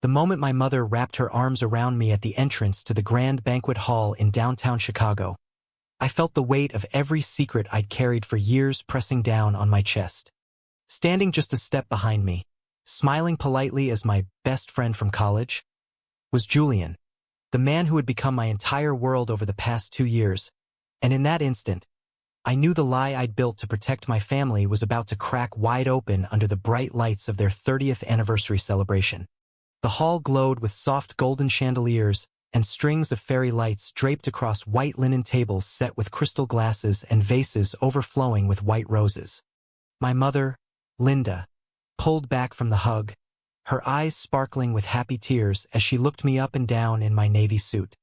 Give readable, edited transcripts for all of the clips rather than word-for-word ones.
The moment my mother wrapped her arms around me at the entrance to the grand banquet hall in downtown Chicago, I felt the weight of every secret I'd carried for years pressing down on my chest. Standing just a step behind me, smiling politely as my best friend from college, was Julian, the man who had become my entire world over the past 2 years, and in that instant, I knew the lie I'd built to protect my family was about to crack wide open under the bright lights of their 30th anniversary celebration. The hall glowed with soft golden chandeliers and strings of fairy lights draped across white linen tables set with crystal glasses and vases overflowing with white roses. My mother, Linda, pulled back from the hug, her eyes sparkling with happy tears as she looked me up and down in my navy suit.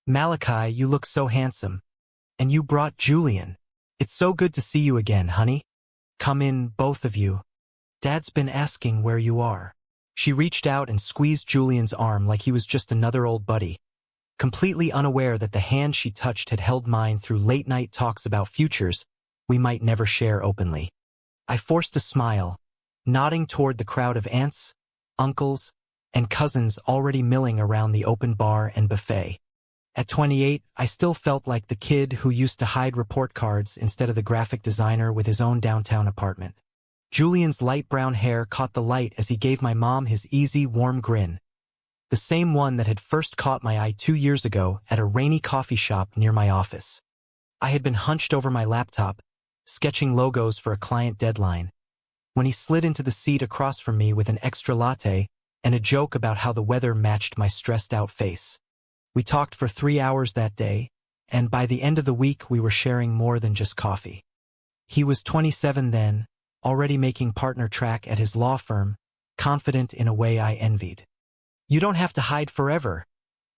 "Malachi, you look so handsome. And you brought Julian. It's so good to see you again, honey. Come in, both of you. Dad's been asking where you are." She reached out and squeezed Julian's arm like he was just another old buddy, completely unaware that the hand she touched had held mine through late-night talks about futures we might never share openly. I forced a smile, nodding toward the crowd of aunts, uncles, and cousins already milling around the open bar and buffet. At 28, I still felt like the kid who used to hide report cards instead of the graphic designer with his own downtown apartment. Julian's light brown hair caught the light as he gave my mom his easy, warm grin, the same one that had first caught my eye 2 years ago at a rainy coffee shop near my office. I had been hunched over my laptop, sketching logos for a client deadline, when he slid into the seat across from me with an extra latte and a joke about how the weather matched my stressed-out face. We talked for 3 hours that day, and by the end of the week we were sharing more than just coffee. He was 27 then, already making partner track at his law firm, confident in a way I envied. "You don't have to hide forever,"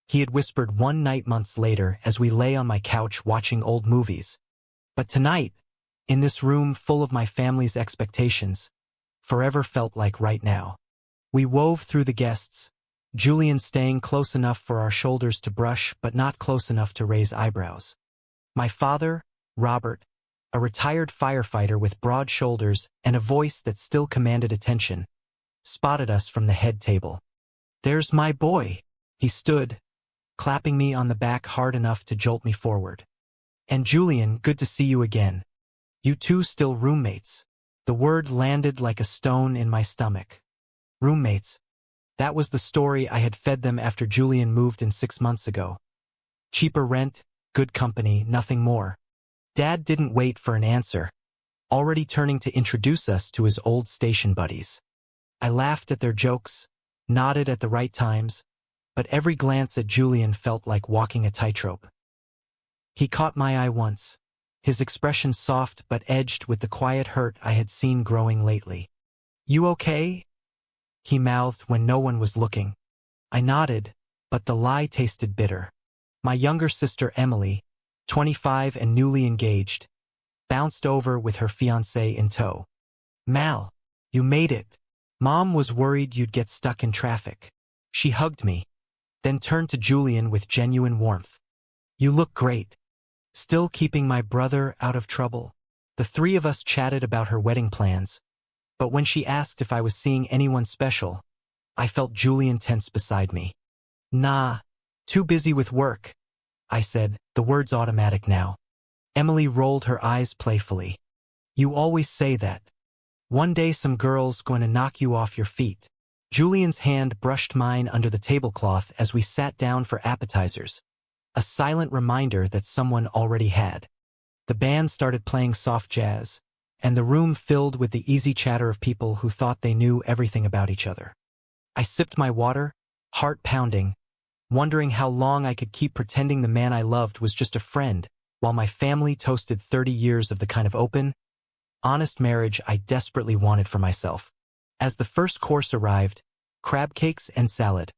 he had whispered one night months later as we lay on my couch watching old movies. But tonight, in this room full of my family's expectations, forever felt like right now. We wove through the guests, Julian staying close enough for our shoulders to brush but not close enough to raise eyebrows. My father, Robert, a retired firefighter with broad shoulders and a voice that still commanded attention, spotted us from the head table. "There's my boy," he stood, clapping me on the back hard enough to jolt me forward. "And Julian, good to see you again. You two still roommates?" The word landed like a stone in my stomach. Roommates. That was the story I had fed them after Julian moved in 6 months ago. Cheaper rent, good company, nothing more. Dad didn't wait for an answer, already turning to introduce us to his old station buddies. I laughed at their jokes, nodded at the right times, but every glance at Julian felt like walking a tightrope. He caught my eye once, his expression soft but edged with the quiet hurt I had seen growing lately. "You okay?" he mouthed when no one was looking. I nodded, but the lie tasted bitter. My younger sister Emily, 25 and newly engaged, bounced over with her fiancé in tow. "Mal, you made it. Mom was worried you'd get stuck in traffic." She hugged me, then turned to Julian with genuine warmth. "You look great. Still keeping my brother out of trouble?" The three of us chatted about her wedding plans, but when she asked if I was seeing anyone special, I felt Julian tense beside me. "Nah, too busy with work," I said, the words automatic now. Emily rolled her eyes playfully. "You always say that. One day some girl's going to knock you off your feet." Julian's hand brushed mine under the tablecloth as we sat down for appetizers, a silent reminder that someone already had. The band started playing soft jazz, and the room filled with the easy chatter of people who thought they knew everything about each other. I sipped my water, heart pounding, wondering how long I could keep pretending the man I loved was just a friend, while my family toasted 30 years of the kind of open, honest marriage I desperately wanted for myself. As the first course arrived, crab cakes and salad,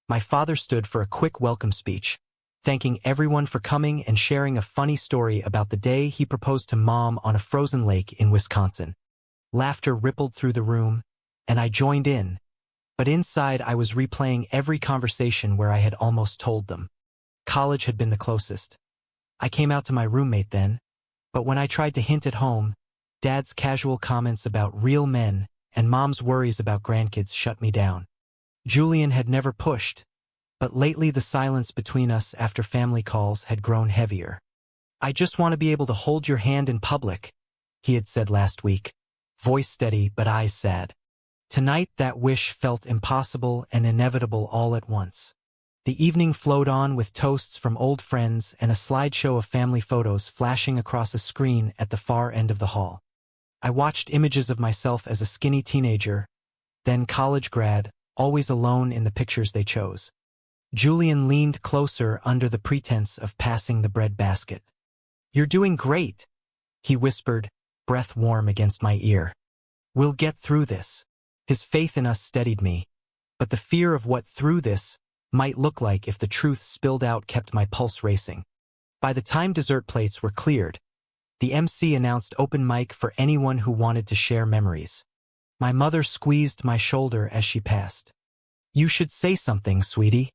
my father stood for a quick welcome speech, thanking everyone for coming and sharing a funny story about the day he proposed to Mom on a frozen lake in Wisconsin. Laughter rippled through the room, and I joined in, but inside I was replaying every conversation where I had almost told them. College had been the closest. I came out to my roommate then, but when I tried to hint at home, Dad's casual comments about real men and Mom's worries about grandkids shut me down. Julian had never pushed, but lately the silence between us after family calls had grown heavier. "I just want to be able to hold your hand in public," he had said last week, voice steady but eyes sad. Tonight that wish felt impossible and inevitable all at once. The evening flowed on with toasts from old friends and a slideshow of family photos flashing across a screen at the far end of the hall. I watched images of myself as a skinny teenager, then college grad, always alone in the pictures they chose. Julian leaned closer under the pretense of passing the bread basket. "You're doing great," he whispered, breath warm against my ear. "We'll get through this." His faith in us steadied me, but the fear of what "through this" might look like if the truth spilled out kept my pulse racing. By the time dessert plates were cleared, the MC announced open mic for anyone who wanted to share memories. My mother squeezed my shoulder as she passed. "You should say something, sweetie.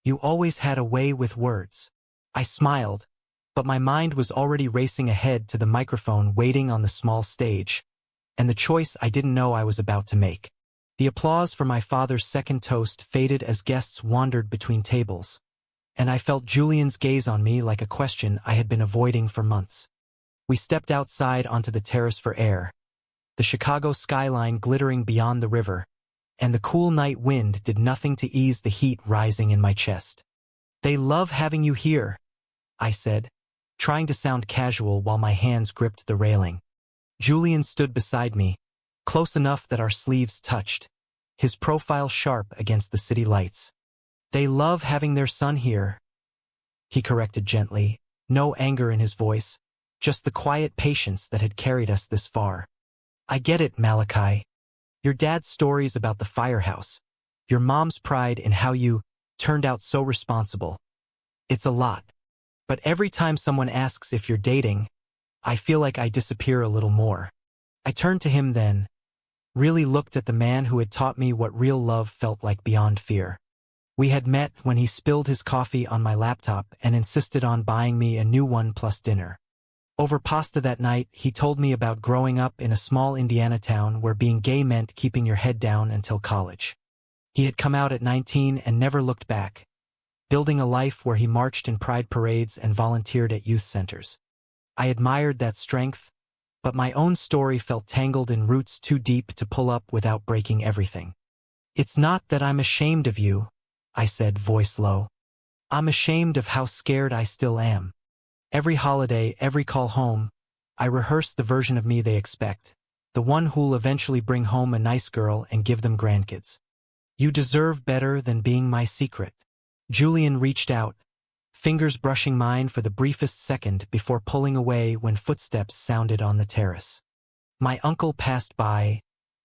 You always had a way with words." I smiled, but my mind was already racing ahead to the microphone waiting on the small stage, and the choice I didn't know I was about to make. The applause for my father's second toast faded as guests wandered between tables, and I felt Julian's gaze on me like a question I had been avoiding for months. We stepped outside onto the terrace for air, the Chicago skyline glittering beyond the river, and the cool night wind did nothing to ease the heat rising in my chest. "They love having you here," I said, trying to sound casual while my hands gripped the railing. Julian stood beside me, close enough that our sleeves touched, his profile sharp against the city lights. "They love having their son here," he corrected gently, no anger in his voice, just the quiet patience that had carried us this far. "I get it, Malachi. Your dad's stories about the firehouse, your mom's pride in how you turned out so responsible. It's a lot. But every time someone asks if you're dating, I feel like I disappear a little more." I turned to him then, really looked at the man who had taught me what real love felt like beyond fear. We had met when he spilled his coffee on my laptop and insisted on buying me a new one plus dinner. Over pasta that night, he told me about growing up in a small Indiana town where being gay meant keeping your head down until college. He had come out at 19 and never looked back, building a life where he marched in pride parades and volunteered at youth centers. I admired that strength, but my own story felt tangled in roots too deep to pull up without breaking everything. "It's not that I'm ashamed of you," I said, voice low. "I'm ashamed of how scared I still am. Every holiday, every call home, I rehearse the version of me they expect, the one who'll eventually bring home a nice girl and give them grandkids. You deserve better than being my secret." Julian reached out, fingers brushing mine for the briefest second before pulling away when footsteps sounded on the terrace. My uncle passed by,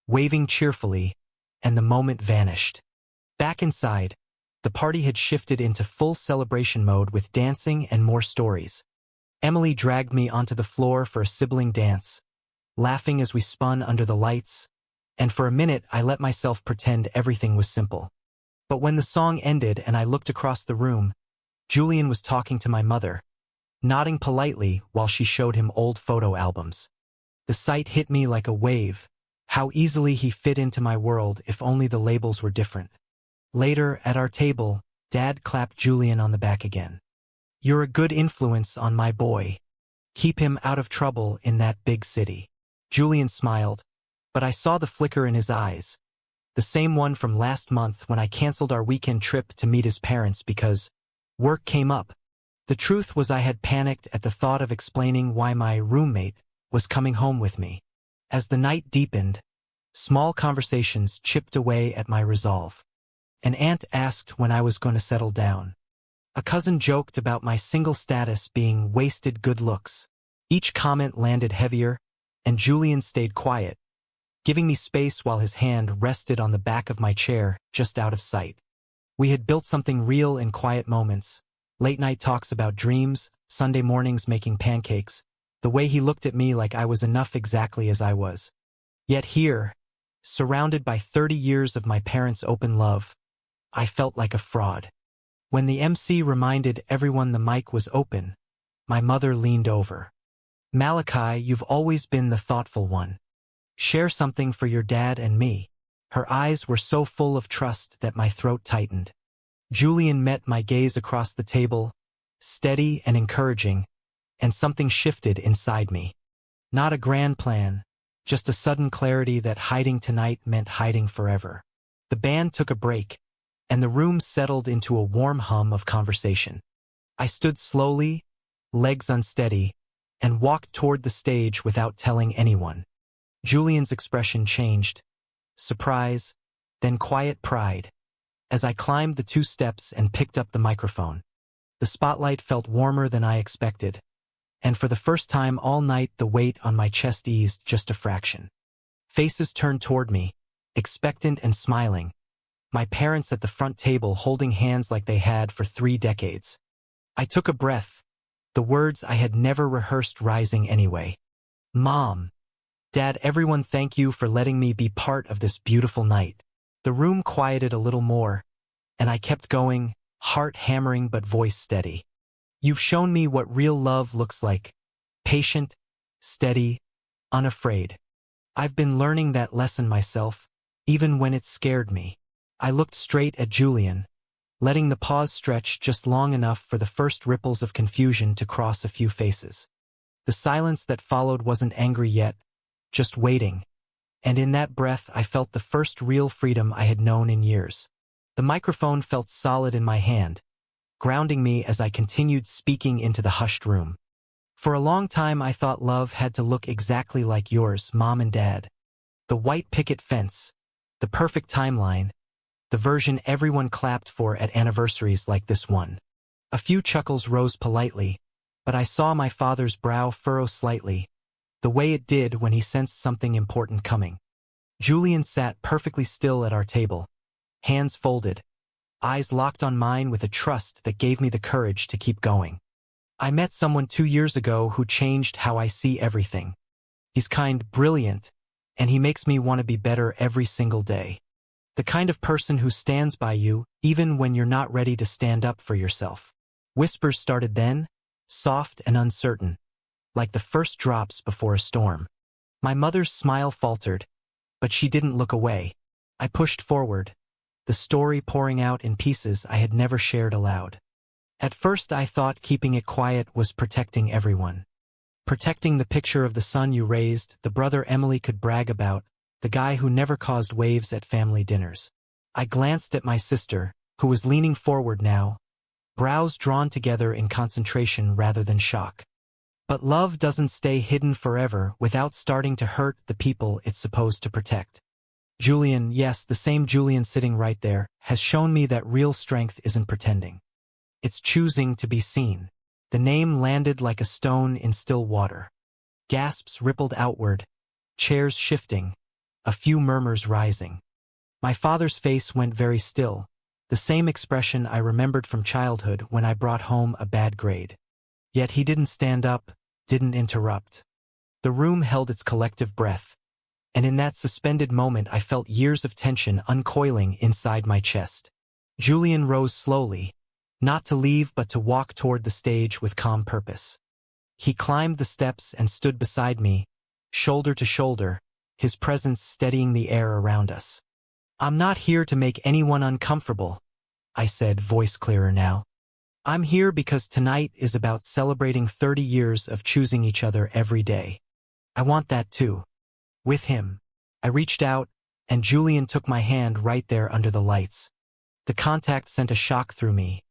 waving cheerfully, and the moment vanished. Back inside, the party had shifted into full celebration mode with dancing and more stories. Emily dragged me onto the floor for a sibling dance, laughing as we spun under the lights, and for a minute I let myself pretend everything was simple. But when the song ended and I looked across the room, Julian was talking to my mother, nodding politely while she showed him old photo albums. The sight hit me like a wave, how easily he fit into my world if only the labels were different. Later, at our table, Dad clapped Julian on the back again. "You're a good influence on my boy. Keep him out of trouble in that big city." Julian smiled, but I saw the flicker in his eyes, the same one from last month when I canceled our weekend trip to meet his parents because work came up. The truth was I had panicked at the thought of explaining why my roommate was coming home with me. As the night deepened, small conversations chipped away at my resolve. An aunt asked when I was going to settle down. A cousin joked about my single status being wasted good looks. Each comment landed heavier, and Julian stayed quiet, giving me space while his hand rested on the back of my chair just out of sight. We had built something real in quiet moments, late-night talks about dreams, Sunday mornings making pancakes, the way he looked at me like I was enough exactly as I was. Yet here, surrounded by 30 years of my parents' open love, I felt like a fraud. When the MC reminded everyone the mic was open, my mother leaned over. "Malachi, you've always been the thoughtful one. Share something for your dad and me." Her eyes were so full of trust that my throat tightened. Julian met my gaze across the table, steady and encouraging, and something shifted inside me. Not a grand plan, just a sudden clarity that hiding tonight meant hiding forever. The band took a break, and the room settled into a warm hum of conversation. I stood slowly, legs unsteady, and walked toward the stage without telling anyone. Julian's expression changed. Surprise, then quiet pride. As I climbed the 2 steps and picked up the microphone, the spotlight felt warmer than I expected, and for the first time all night the weight on my chest eased just a fraction. Faces turned toward me, expectant and smiling, my parents at the front table holding hands like they had for 3 decades. I took a breath, the words I had never rehearsed rising anyway. Mom, Dad, everyone, thank you for letting me be part of this beautiful night. The room quieted a little more, and I kept going, heart hammering but voice steady. You've shown me what real love looks like. Patient, steady, unafraid. I've been learning that lesson myself, even when it scared me. I looked straight at Julian, letting the pause stretch just long enough for the first ripples of confusion to cross a few faces. The silence that followed wasn't angry yet, just waiting, and in that breath I felt the first real freedom I had known in years. The microphone felt solid in my hand, grounding me as I continued speaking into the hushed room. For a long time I thought love had to look exactly like yours, Mom and Dad. The white picket fence, the perfect timeline, the version everyone clapped for at anniversaries like this one. A few chuckles rose politely, but I saw my father's brow furrow slightly, the way it did when he sensed something important coming. Julian sat perfectly still at our table, hands folded, eyes locked on mine with a trust that gave me the courage to keep going. I met someone 2 years ago who changed how I see everything. He's kind, brilliant, and he makes me want to be better every single day. The kind of person who stands by you even when you're not ready to stand up for yourself. Whispers started then, soft and uncertain, like the first drops before a storm. My mother's smile faltered, but she didn't look away. I pushed forward, the story pouring out in pieces I had never shared aloud. At first I thought keeping it quiet was protecting everyone. Protecting the picture of the son you raised, the brother Emily could brag about, the guy who never caused waves at family dinners. I glanced at my sister, who was leaning forward now, brows drawn together in concentration rather than shock. But love doesn't stay hidden forever without starting to hurt the people it's supposed to protect. Julian, yes, the same Julian sitting right there, has shown me that real strength isn't pretending. It's choosing to be seen. The name landed like a stone in still water. Gasps rippled outward, chairs shifting, a few murmurs rising. My father's face went very still, the same expression I remembered from childhood when I brought home a bad grade. Yet he didn't stand up, didn't interrupt. The room held its collective breath, and in that suspended moment I felt years of tension uncoiling inside my chest. Julian rose slowly, not to leave but to walk toward the stage with calm purpose. He climbed the steps and stood beside me, shoulder to shoulder, his presence steadying the air around us. I'm not here to make anyone uncomfortable, I said, voice clearer now. I'm here because tonight is about celebrating 30 years of choosing each other every day. I want that too. With him. I reached out, and Julian took my hand right there under the lights. The contact sent a shock through me.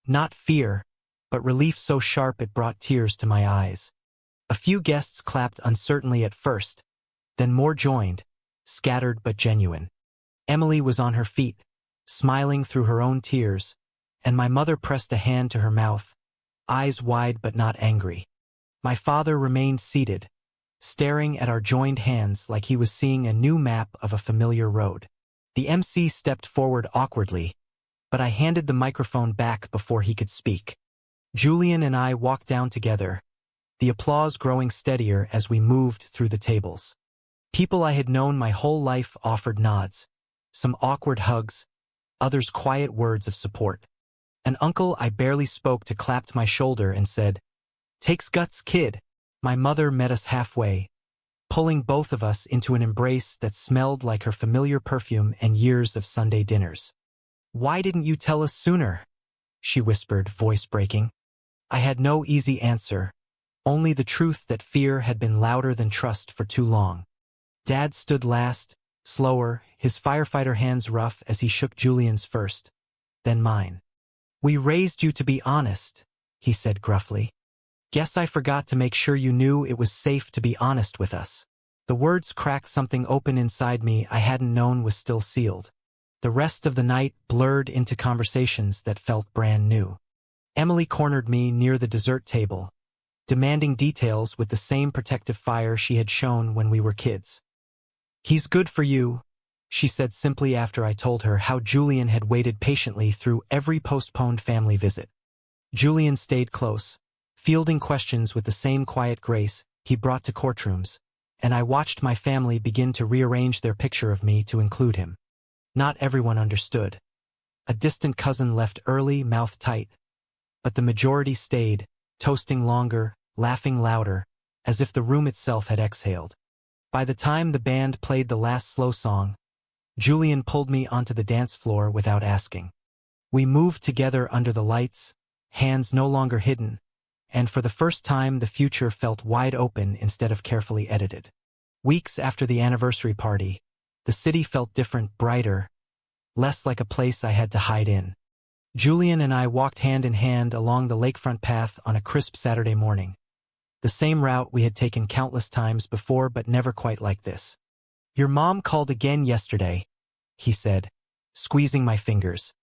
Not fear, but relief so sharp it brought tears to my eyes. A few guests clapped uncertainly at first, then more joined, scattered but genuine. Emily was on her feet, smiling through her own tears, and my mother pressed a hand to her mouth, eyes wide but not angry. My father remained seated, staring at our joined hands like he was seeing a new map of a familiar road. The MC stepped forward awkwardly, but I handed the microphone back before he could speak. Julian and I walked down together, the applause growing steadier as we moved through the tables. People I had known my whole life offered nods, some awkward hugs, others quiet words of support. An uncle I barely spoke to clapped my shoulder and said, "Takes guts, kid." My mother met us halfway, pulling both of us into an embrace that smelled like her familiar perfume and years of Sunday dinners. "Why didn't you tell us sooner?" she whispered, voice breaking. I had no easy answer, only the truth that fear had been louder than trust for too long. Dad stood last, slower, his firefighter hands rough as he shook Julian's first, then mine. "We raised you to be honest," he said gruffly. "Guess I forgot to make sure you knew it was safe to be honest with us." The words cracked something open inside me I hadn't known was still sealed. The rest of the night blurred into conversations that felt brand new. Emily cornered me near the dessert table, demanding details with the same protective fire she had shown when we were kids. "He's good for you," she said simply after I told her how Julian had waited patiently through every postponed family visit. Julian stayed close, fielding questions with the same quiet grace he brought to courtrooms, and I watched my family begin to rearrange their picture of me to include him. Not everyone understood. A distant cousin left early, mouth tight, but the majority stayed, toasting longer, laughing louder, as if the room itself had exhaled. By the time the band played the last slow song, Julian pulled me onto the dance floor without asking. We moved together under the lights, hands no longer hidden, and for the first time the future felt wide open instead of carefully edited. Weeks after the anniversary party, the city felt different, brighter, less like a place I had to hide in. Julian and I walked hand in hand along the lakefront path on a crisp Saturday morning. The same route we had taken countless times before, but never quite like this. "Your mom called again yesterday," he said, squeezing my fingers.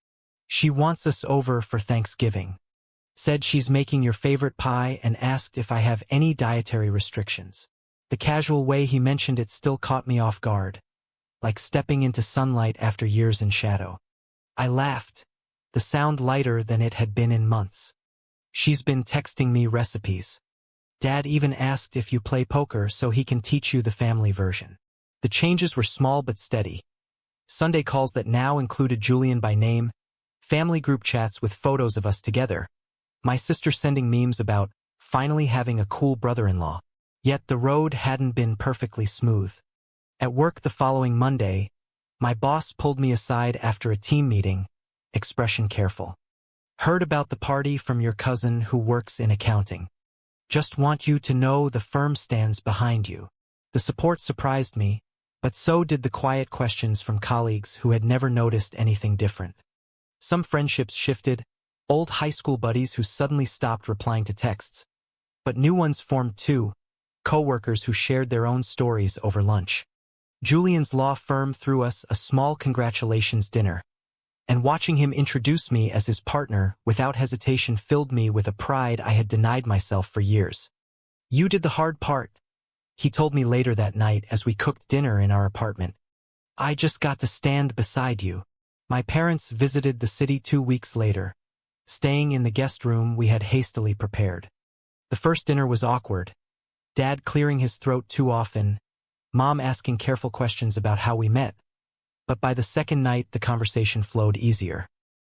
"She wants us over for Thanksgiving. Said she's making your favorite pie and asked if I have any dietary restrictions." The casual way he mentioned it still caught me off guard, like stepping into sunlight after years in shadow. I laughed, the sound lighter than it had been in months. "She's been texting me recipes. Dad even asked if you play poker so he can teach you the family version." The changes were small but steady. Sunday calls that now included Julian by name, family group chats with photos of us together, my sister sending memes about finally having a cool brother-in-law. Yet the road hadn't been perfectly smooth. At work the following Monday, my boss pulled me aside after a team meeting, expression careful. "Heard about the party from your cousin who works in accounting. Just want you to know the firm stands behind you." The support surprised me, but so did the quiet questions from colleagues who had never noticed anything different. Some friendships shifted, old high school buddies who suddenly stopped replying to texts, but new ones formed too, co-workers who shared their own stories over lunch. Julian's law firm threw us a small congratulations dinner, and watching him introduce me as his partner without hesitation filled me with a pride I had denied myself for years. "You did the hard part," he told me later that night as we cooked dinner in our apartment. "I just got to stand beside you." My parents visited the city 2 weeks later, staying in the guest room we had hastily prepared. The first dinner was awkward, Dad clearing his throat too often, Mom asking careful questions about how we met. But by the second night, the conversation flowed easier.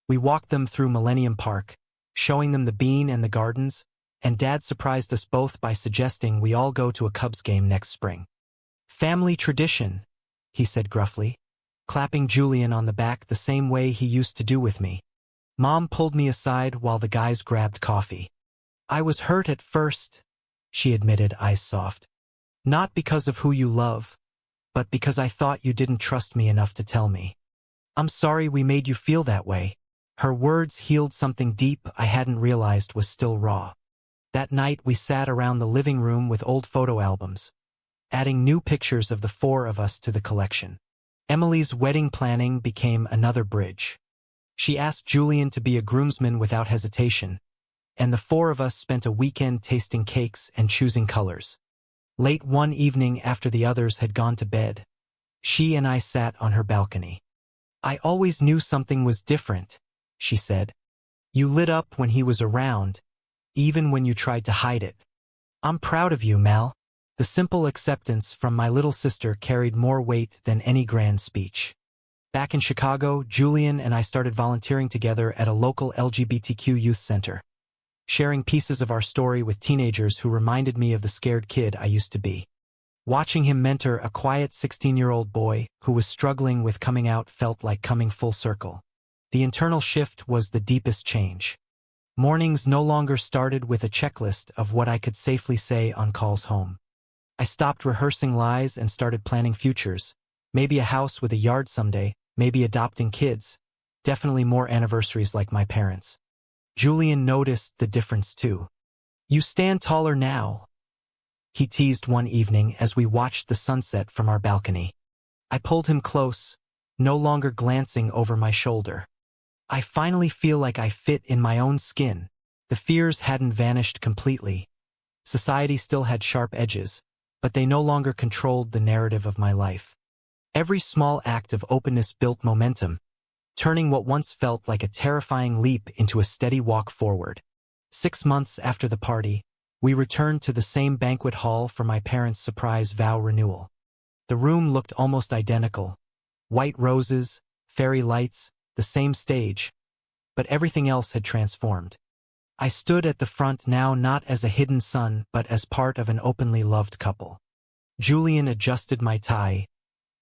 We walked them through Millennium Park, showing them the bean and the gardens, and Dad surprised us both by suggesting we all go to a Cubs game next spring. "Family tradition," he said gruffly, clapping Julian on the back the same way he used to do with me. Mom pulled me aside while the guys grabbed coffee. "I was hurt at first," she admitted, eyes soft. "Not because of who you love, but because I thought you didn't trust me enough to tell me. I'm sorry we made you feel that way." Her words healed something deep I hadn't realized was still raw. That night we sat around the living room with old photo albums, adding new pictures of the four of us to the collection. Emily's wedding planning became another bridge. She asked Julian to be a groomsman without hesitation, and the four of us spent a weekend tasting cakes and choosing colors. Late one evening after the others had gone to bed, she and I sat on her balcony. "I always knew something was different," she said. "You lit up when he was around, even when you tried to hide it. I'm proud of you, Mal." The simple acceptance from my little sister carried more weight than any grand speech. Back in Chicago, Julian and I started volunteering together at a local LGBTQ youth center, sharing pieces of our story with teenagers who reminded me of the scared kid I used to be. Watching him mentor a quiet 16-year-old boy who was struggling with coming out felt like coming full circle. The internal shift was the deepest change. Mornings no longer started with a checklist of what I could safely say on calls home. I stopped rehearsing lies and started planning futures. Maybe a house with a yard someday, maybe adopting kids. Definitely more anniversaries like my parents. Julian noticed the difference too. "You stand taller now," he teased one evening as we watched the sunset from our balcony. I pulled him close, no longer glancing over my shoulder. "I finally feel like I fit in my own skin." The fears hadn't vanished completely. Society still had sharp edges, but they no longer controlled the narrative of my life. Every small act of openness built momentum, turning what once felt like a terrifying leap into a steady walk forward. 6 months after the party, we returned to the same banquet hall for my parents' surprise vow renewal. The room looked almost identical. White roses, fairy lights, the same stage, but everything else had transformed. I stood at the front now not as a hidden son but as part of an openly loved couple. Julian adjusted my tie,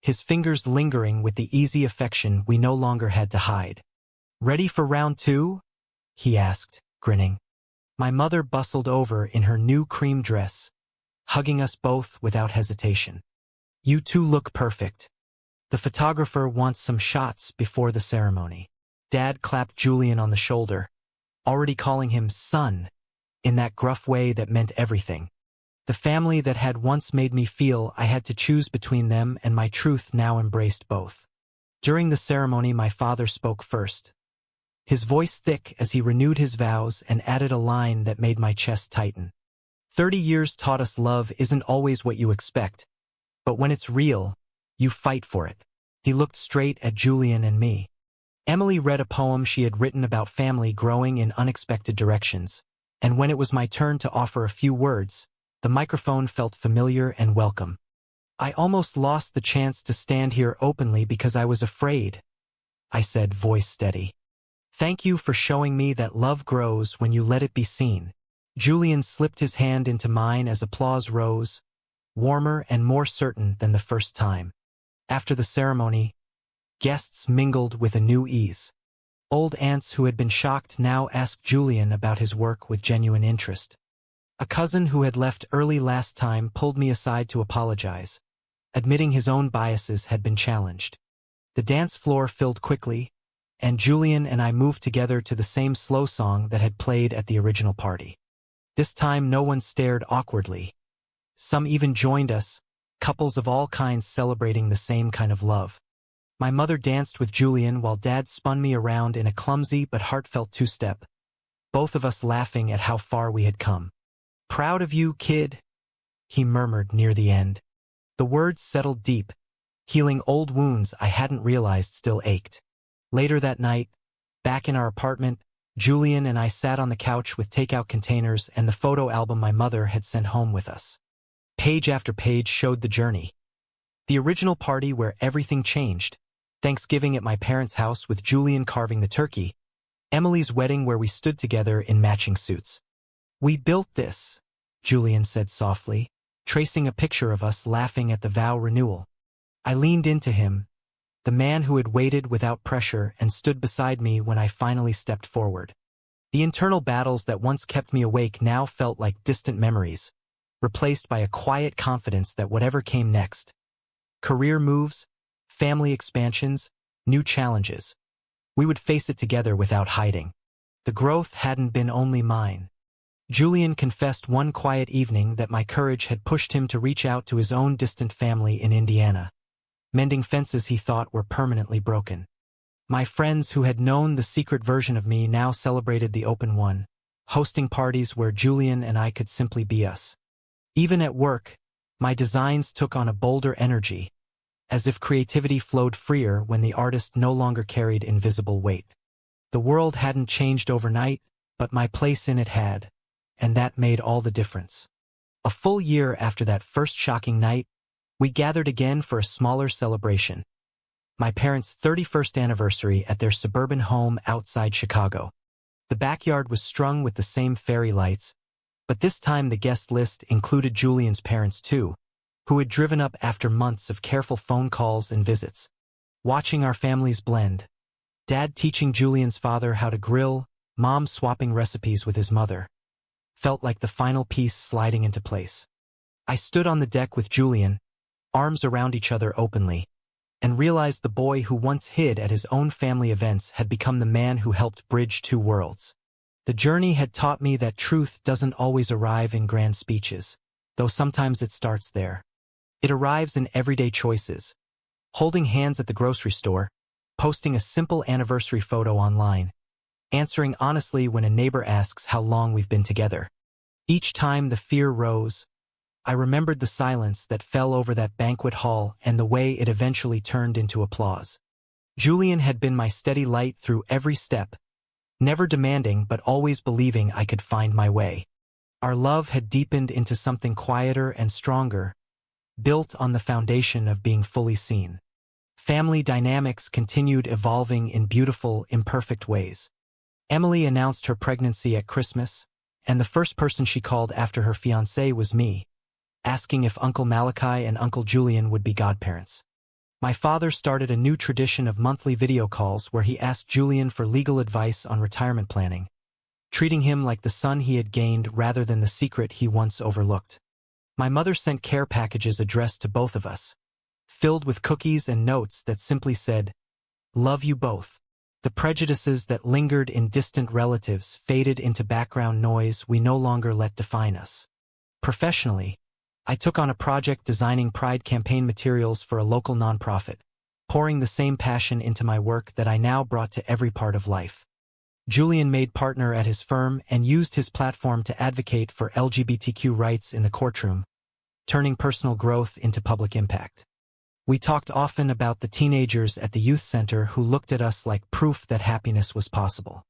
his fingers lingering with the easy affection we no longer had to hide. "Ready for round 2? He asked, grinning. My mother bustled over in her new cream dress, hugging us both without hesitation. "You two look perfect. The photographer wants some shots before the ceremony." Dad clapped Julian on the shoulder, already calling him son, in that gruff way that meant everything. The family that had once made me feel I had to choose between them and my truth now embraced both. During the ceremony, my father spoke first, his voice thick as he renewed his vows and added a line that made my chest tighten. 30 years taught us love isn't always what you expect, but when it's real, you fight for it." He looked straight at Julian and me. Emily read a poem she had written about family growing in unexpected directions, and when it was my turn to offer a few words, the microphone felt familiar and welcome. "I almost lost the chance to stand here openly because I was afraid," I said, voice steady. "Thank you for showing me that love grows when you let it be seen." Julian slipped his hand into mine as applause rose, warmer and more certain than the first time. After the ceremony, guests mingled with a new ease. Old aunts who had been shocked now asked Julian about his work with genuine interest. A cousin who had left early last time pulled me aside to apologize, admitting his own biases had been challenged. The dance floor filled quickly, and Julian and I moved together to the same slow song that had played at the original party. This time no one stared awkwardly. Some even joined us, couples of all kinds celebrating the same kind of love. My mother danced with Julian while Dad spun me around in a clumsy but heartfelt two-step, both of us laughing at how far we had come. "Proud of you, kid," he murmured near the end. The words settled deep, healing old wounds I hadn't realized still ached. Later that night, back in our apartment, Julian and I sat on the couch with takeout containers and the photo album my mother had sent home with us. Page after page showed the journey. The original party where everything changed, Thanksgiving at my parents' house with Julian carving the turkey, Emily's wedding where we stood together in matching suits. "We built this," Julian said softly, tracing a picture of us laughing at the vow renewal. I leaned into him, the man who had waited without pressure and stood beside me when I finally stepped forward. The internal battles that once kept me awake now felt like distant memories, replaced by a quiet confidence that whatever came next, career moves, family expansions, new challenges, we would face it together without hiding. The growth hadn't been only mine. Julian confessed one quiet evening that my courage had pushed him to reach out to his own distant family in Indiana, mending fences he thought were permanently broken. My friends who had known the secret version of me now celebrated the open one, hosting parties where Julian and I could simply be us. Even at work, my designs took on a bolder energy, as if creativity flowed freer when the artist no longer carried invisible weight. The world hadn't changed overnight, but my place in it had, and that made all the difference. A full year after that first shocking night, we gathered again for a smaller celebration. My parents' 31st anniversary at their suburban home outside Chicago. The backyard was strung with the same fairy lights, but this time the guest list included Julian's parents too, who had driven up after months of careful phone calls and visits. Watching our families blend. Dad teaching Julian's father how to grill, Mom swapping recipes with his mother. Felt like the final piece sliding into place. I stood on the deck with Julian, arms around each other openly, and realized the boy who once hid at his own family events had become the man who helped bridge two worlds. The journey had taught me that truth doesn't always arrive in grand speeches, though sometimes it starts there. It arrives in everyday choices. Holding hands at the grocery store, posting a simple anniversary photo online, answering honestly when a neighbor asks how long we've been together. Each time the fear rose, I remembered the silence that fell over that banquet hall and the way it eventually turned into applause. Julian had been my steady light through every step, never demanding but always believing I could find my way. Our love had deepened into something quieter and stronger, built on the foundation of being fully seen. Family dynamics continued evolving in beautiful, imperfect ways. Emily announced her pregnancy at Christmas, and the first person she called after her fiancé was me, asking if Uncle Malachi and Uncle Julian would be godparents. My father started a new tradition of monthly video calls where he asked Julian for legal advice on retirement planning, treating him like the son he had gained rather than the secret he once overlooked. My mother sent care packages addressed to both of us, filled with cookies and notes that simply said, "Love you both." The prejudices that lingered in distant relatives faded into background noise we no longer let define us. Professionally, I took on a project designing Pride campaign materials for a local nonprofit, pouring the same passion into my work that I now brought to every part of life. Julian made partner at his firm and used his platform to advocate for LGBTQ rights in the courtroom, turning personal growth into public impact. We talked often about the teenagers at the youth center who looked at us like proof that happiness was possible.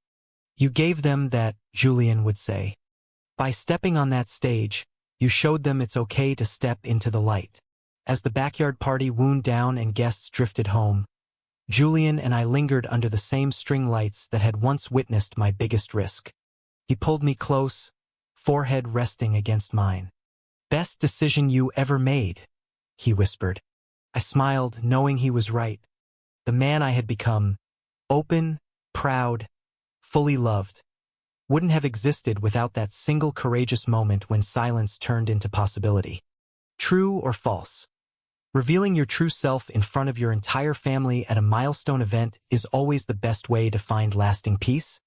"You gave them that," Julian would say. "By stepping on that stage, you showed them it's okay to step into the light." As the backyard party wound down and guests drifted home, Julian and I lingered under the same string lights that had once witnessed my biggest risk. He pulled me close, forehead resting against mine. "Best decision you ever made," he whispered. I smiled, knowing he was right. The man I had become, open, proud, fully loved, wouldn't have existed without that single courageous moment when silence turned into possibility. True or false? Revealing your true self in front of your entire family at a milestone event is always the best way to find lasting peace.